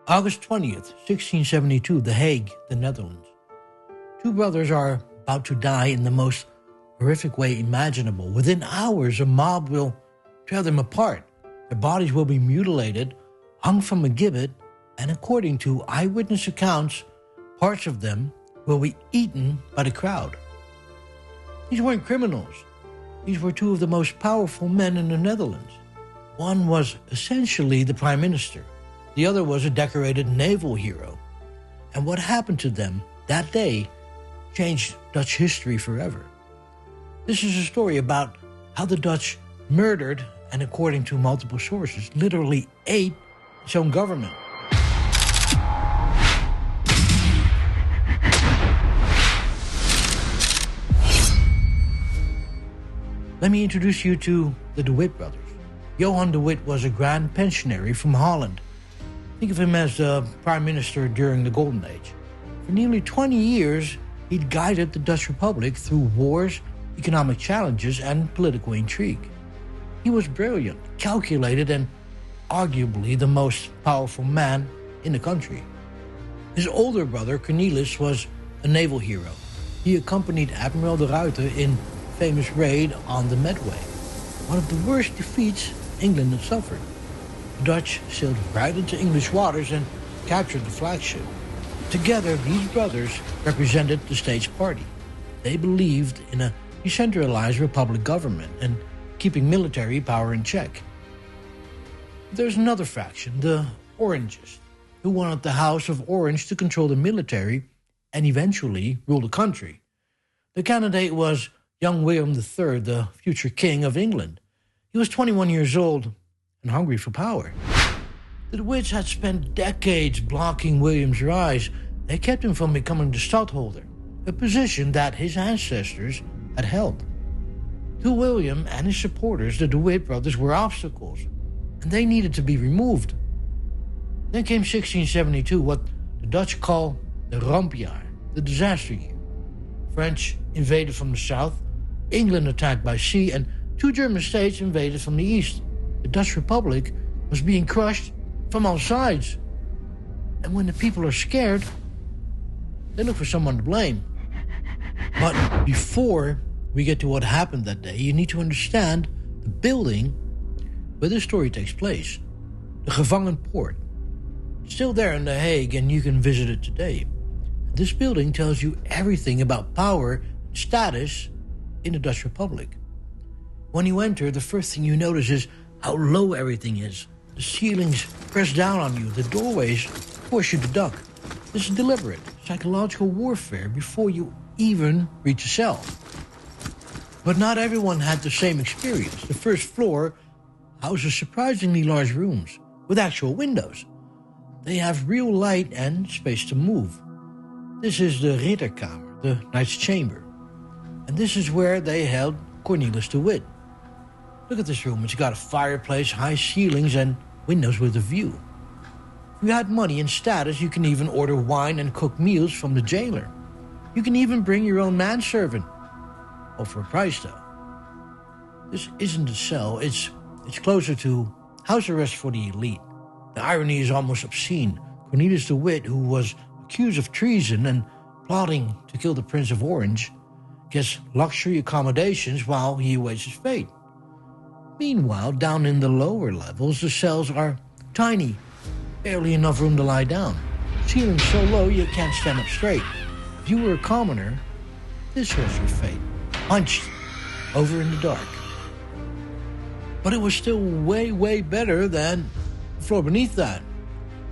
August 20th, 1672, The Hague, the Netherlands. Two brothers are about to die in the most horrific way imaginable. Within hours, a mob will tear them apart. Their bodies will be mutilated, hung from a gibbet, and according to eyewitness accounts, parts of them will be eaten by the crowd. These weren't criminals. These were two of the most powerful men in the Netherlands. One was essentially the prime minister. The other was a decorated naval hero. And what happened to them that day changed Dutch history forever. This is a story about how the Dutch murdered, and according to multiple sources, literally ate its own government. Let me introduce you to the De Witt brothers. Johan de Witt was a grand pensionary from Holland. Think of him as the prime minister during the Golden Age. For nearly 20 years, he'd guided the Dutch Republic through wars, economic challenges, and political intrigue. He was brilliant, calculated, and arguably the most powerful man in the country. His older brother, Cornelis, was a naval hero. He accompanied Admiral de Ruyter in famous raid on the Medway, one of the worst defeats England had suffered. The Dutch sailed right into English waters and captured the flagship. Together, these brothers represented the state's party. They believed in a decentralized republic government and keeping military power in check. There's another faction, the Orangists, who wanted the House of Orange to control the military and eventually rule the country. The candidate was young Willem III, the future king of England. He was 21 years old and hungry for power. The De Witts had spent decades blocking William's rise. They kept him from becoming the stadtholder, a position that his ancestors had held. To William and his supporters, the De Witt brothers were obstacles, and they needed to be removed. Then came 1672, what the Dutch call the rampjaar, the disaster year. French invaded from the south, England attacked by sea, and two German states invaded from the east. The Dutch Republic was being crushed from all sides. And when the people are scared, they look for someone to blame. But before we get to what happened that day, you need to understand the building where this story takes place. The Gevangenpoort. It's still there in The Hague, and you can visit it today. This building tells you everything about power and status in the Dutch Republic. When you enter, the first thing you notice is how low everything is. The ceilings press down on you, the doorways force you to duck. This is deliberate, psychological warfare before you even reach a cell. But not everyone had the same experience. The first floor houses surprisingly large rooms with actual windows. They have real light and space to move. This is the Ridderkamer, the Knight's Chamber. And this is where they held Cornelis de Witt. Look at this room. It's got a fireplace, high ceilings, and windows with a view. If you had money and status, you can even order wine and cook meals from the jailer. You can even bring your own manservant. Oh, for a price, though. This isn't a cell. It's closer to house arrest for the elite. The irony is almost obscene. Cornelis de Witt, who was accused of treason and plotting to kill the Prince of Orange, gets luxury accommodations while he awaits his fate. Meanwhile, down in the lower levels, the cells are tiny, barely enough room to lie down. Ceilings so low you can't stand up straight. If you were a commoner, this was your fate, hunched over in the dark. But it was still way, way better than the floor beneath that.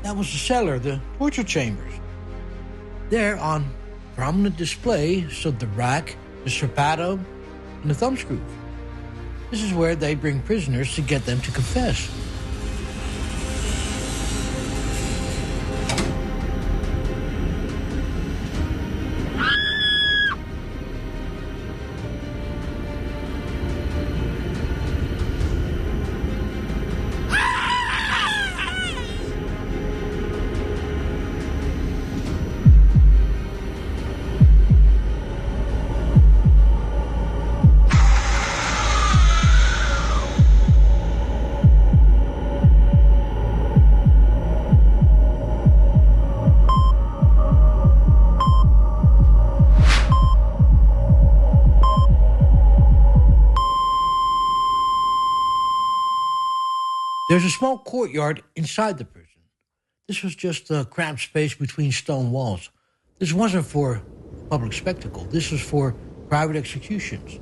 That was the cellar, the torture chambers. There, on prominent display, stood the rack, the strappado, and the thumbscrews. This is where they bring prisoners to get them to confess. There's a small courtyard inside the prison. This was just a cramped space between stone walls. This wasn't for public spectacle. This was for private executions,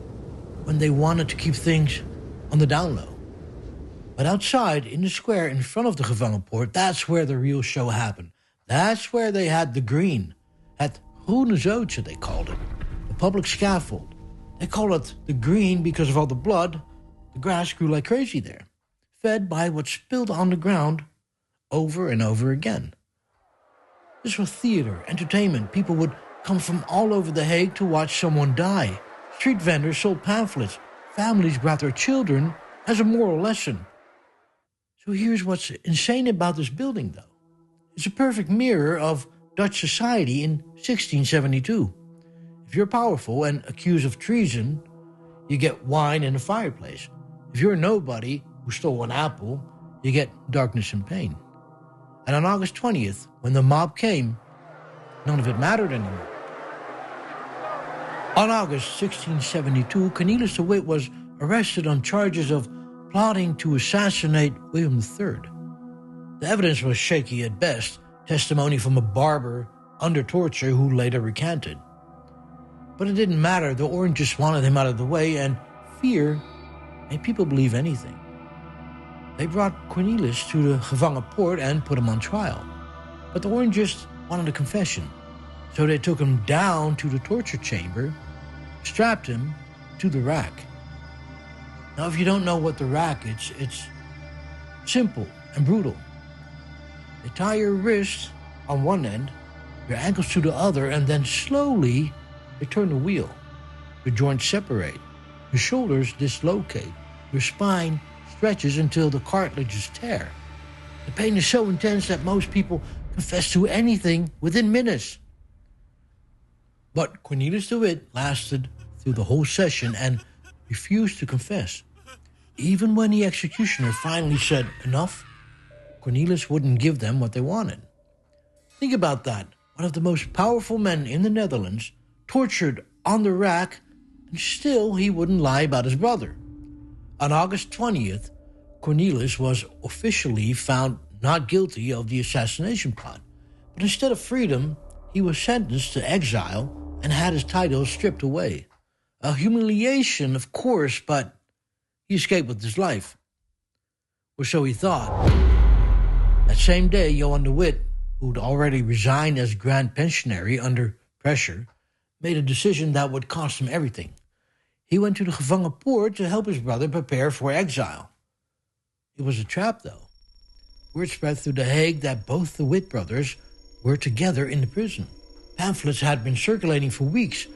when they wanted to keep things on the down low. But outside, in the square in front of the Gevangenpoort, that's where the real show happened. That's where they had the green. Het groene zootje, they called it. The public scaffold. They call it the green because of all the blood. The grass grew like crazy there, fed by what spilled on the ground over and over again. This was theater, entertainment. People would come from all over The Hague to watch someone die. Street vendors sold pamphlets. Families brought their children as a moral lesson. So here's what's insane about this building, though. It's a perfect mirror of Dutch society in 1672. If you're powerful and accused of treason, you get wine and a fireplace. If you're a nobody who stole an apple, you get darkness and pain. And on August 20th, when the mob came, none of it mattered anymore. On August 1672, Cornelis de Witt was arrested on charges of plotting to assassinate Willem III. The evidence was shaky at best, testimony from a barber under torture who later recanted. But it didn't matter, the Oranges wanted him out of the way, and fear made people believe anything. They brought Cornelis to the Gevangenpoort and put him on trial. But the Oranges wanted a confession, so they took him down to the torture chamber, strapped him to the rack. Now, if you don't know what the rack is, it's simple and brutal. They tie your wrists on one end, your ankles to the other, and then slowly they turn the wheel. Your joints separate, your shoulders dislocate, your spine stretches until the cartilages tear. The pain is so intense that most people confess to anything within minutes. But Cornelis de Witt lasted through the whole session and refused to confess. Even when the executioner finally said enough, Cornelis wouldn't give them what they wanted. Think about that. One of the most powerful men in the Netherlands, tortured on the rack, and still he wouldn't lie about his brother. On August 20th, Cornelis was officially found not guilty of the assassination plot. But instead of freedom, he was sentenced to exile and had his title stripped away. A humiliation, of course, but he escaped with his life. Or so he thought. That same day, Johan de Witt, who'd already resigned as Grand Pensionary under pressure, made a decision that would cost him everything. He went to the Gevangenpoort to help his brother prepare for exile. It was a trap, though. Word spread through The Hague that both the Witt brothers were together in the prison. Pamphlets had been circulating for weeks,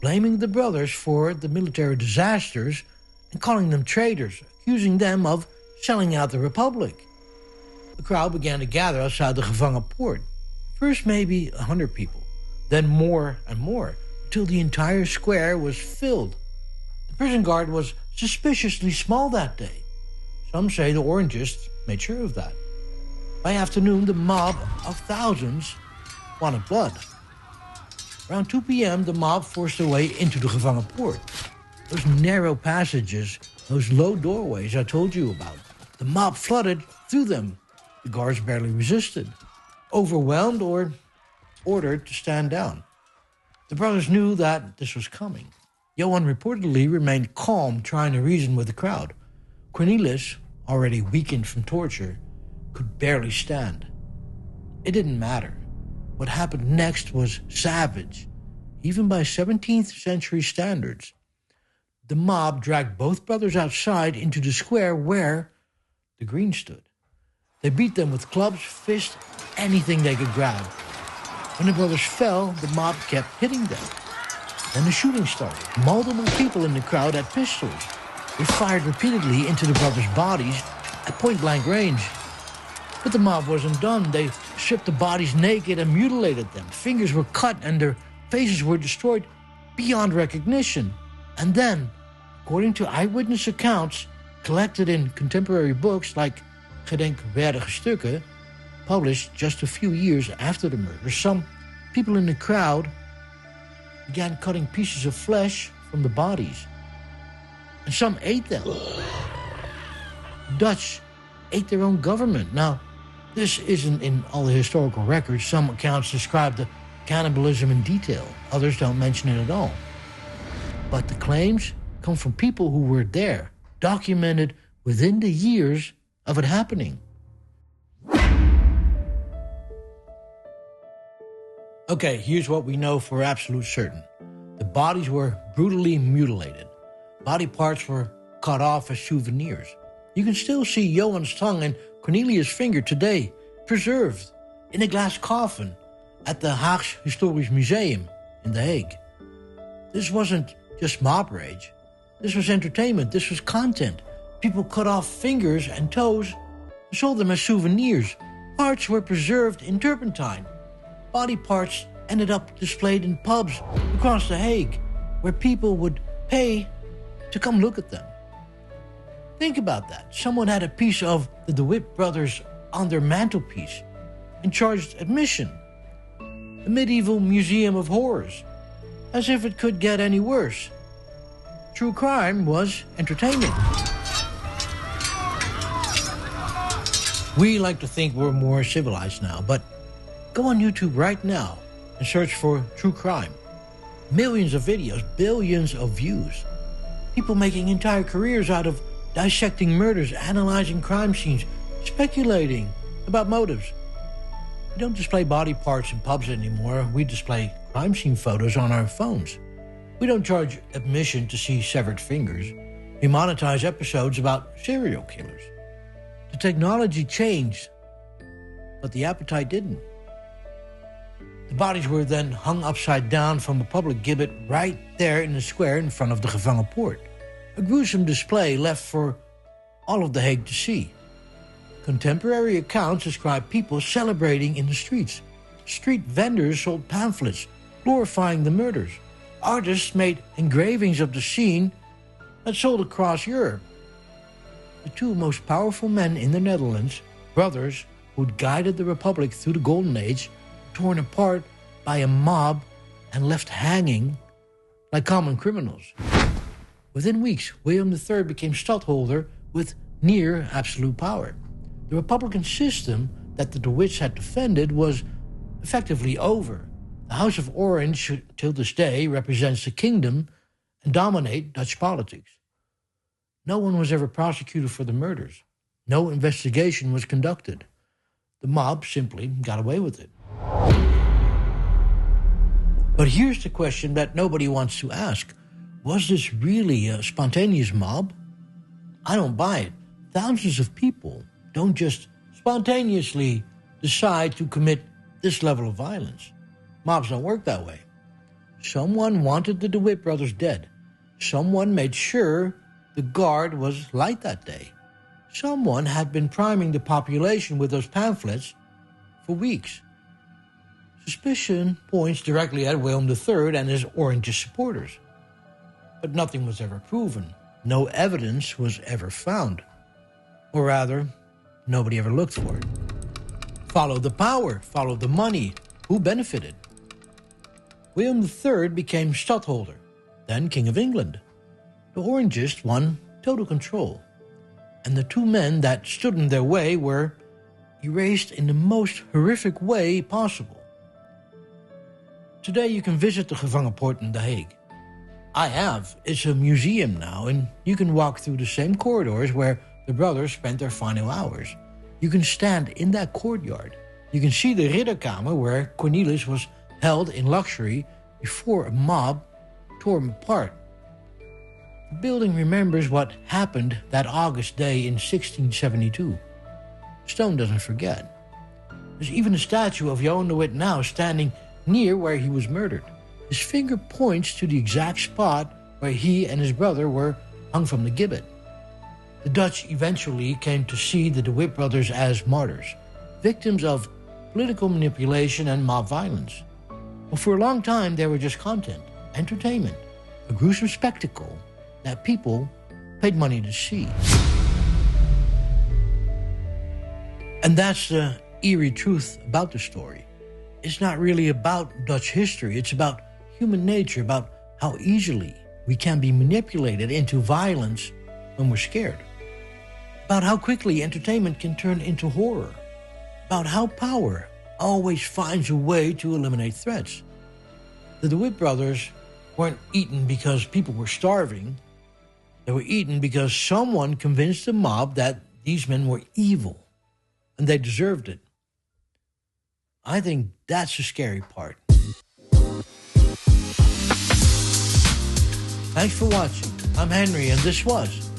blaming the brothers for the military disasters and calling them traitors, accusing them of selling out the Republic. The crowd began to gather outside the Gevangenpoort. First maybe 100 people, then more and more, until the entire square was filled. The prison guard was suspiciously small that day. Some say the Orangists made sure of that. By afternoon, the mob of thousands wanted blood. Around 2 p.m., the mob forced their way into the Gevangenpoort. Those narrow passages, those low doorways I told you about. The mob flooded through them. The guards barely resisted, overwhelmed or ordered to stand down. The brothers knew that this was coming. Johan reportedly remained calm, trying to reason with the crowd. Cornelis, already weakened from torture, could barely stand. It didn't matter. What happened next was savage, even by 17th century standards. The mob dragged both brothers outside into the square where the green stood. They beat them with clubs, fists, anything they could grab. When the brothers fell, the mob kept hitting them. Then the shooting started. Multiple people in the crowd had pistols. They fired repeatedly into the brothers' bodies at point-blank range. But the mob wasn't done. They stripped the bodies naked and mutilated them. Fingers were cut and their faces were destroyed beyond recognition. And then, according to eyewitness accounts collected in contemporary books like Gedenkwürdige Stukken, published just a few years after the murder, some people in the crowd began cutting pieces of flesh from the bodies. And some ate them. Dutch ate their own government. Now, this isn't in all the historical records. Some accounts describe the cannibalism in detail. Others don't mention it at all. But the claims come from people who were there, documented within the years of it happening. Okay, here's what we know for absolute certain. The bodies were brutally mutilated. Body parts were cut off as souvenirs. You can still see Johan's tongue and Cornelis' finger today, preserved in a glass coffin at the Hague Historisch Museum in The Hague. This wasn't just mob rage. This was entertainment. This was content. People cut off fingers and toes and sold them as souvenirs. Parts were preserved in turpentine. Body parts ended up displayed in pubs across The Hague, where people would pay to come look at them. Think about that. Someone had a piece of the De Witt brothers on their mantelpiece and charged admission. A medieval museum of horrors, as if it could get any worse. True crime was entertainment. We like to think we're more civilized now, but go on YouTube right now and search for true crime. Millions of videos, billions of views. People making entire careers out of dissecting murders, analyzing crime scenes, speculating about motives. We don't display body parts in pubs anymore. We display crime scene photos on our phones. We don't charge admission to see severed fingers. We monetize episodes about serial killers. The technology changed, but the appetite didn't. The bodies were then hung upside down from a public gibbet right there in the square in front of the Gevangenpoort. A gruesome display left for all of The Hague to see. Contemporary accounts describe people celebrating in the streets. Street vendors sold pamphlets glorifying the murders. Artists made engravings of the scene that sold across Europe. The two most powerful men in the Netherlands, brothers who'd guided the Republic through the Golden Age, torn apart by a mob and left hanging like common criminals. Within weeks, Willem III became stadtholder with near absolute power. The Republican system that the De Witts had defended was effectively over. The House of Orange, till this day, represents the kingdom and dominate Dutch politics. No one was ever prosecuted for the murders. No investigation was conducted. The mob simply got away with it. But here's the question that nobody wants to ask. Was this really a spontaneous mob? I don't buy it. Thousands of people don't just spontaneously decide to commit this level of violence. Mobs don't work that way. Someone wanted the De Witt brothers dead. Someone made sure the guard was light that day. Someone had been priming the population with those pamphlets for weeks. Suspicion points directly at Willem III and his Orangist supporters. But nothing was ever proven. No evidence was ever found. Or rather, nobody ever looked for it. Follow the power, follow the money. Who benefited? Willem III became stadtholder, then King of England. The Orangists won total control. And the two men that stood in their way were erased in the most horrific way possible. Today you can visit the Gevangenpoort in The Hague. I have. It's a museum now, and you can walk through the same corridors where the brothers spent their final hours. You can stand in that courtyard. You can see the Ridderkamer where Cornelis was held in luxury before a mob tore him apart. The building remembers what happened that August day in 1672. Stone doesn't forget. There's even a statue of Johan de Witt now standing near where he was murdered. His finger points to the exact spot where he and his brother were hung from the gibbet. The Dutch eventually came to see the De Witt brothers as martyrs, victims of political manipulation and mob violence. But for a long time, they were just content, entertainment, a gruesome spectacle that people paid money to see. And that's the eerie truth about the story. It's not really about Dutch history. It's about human nature, about how easily we can be manipulated into violence when we're scared. about how quickly entertainment can turn into horror, about how power always finds a way to eliminate threats. The De Witt brothers weren't eaten because people were starving. They were eaten because someone convinced the mob that these men were evil and they deserved it. I think that's the scary part. Thanks for watching. I'm Henry, and this was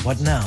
What Now?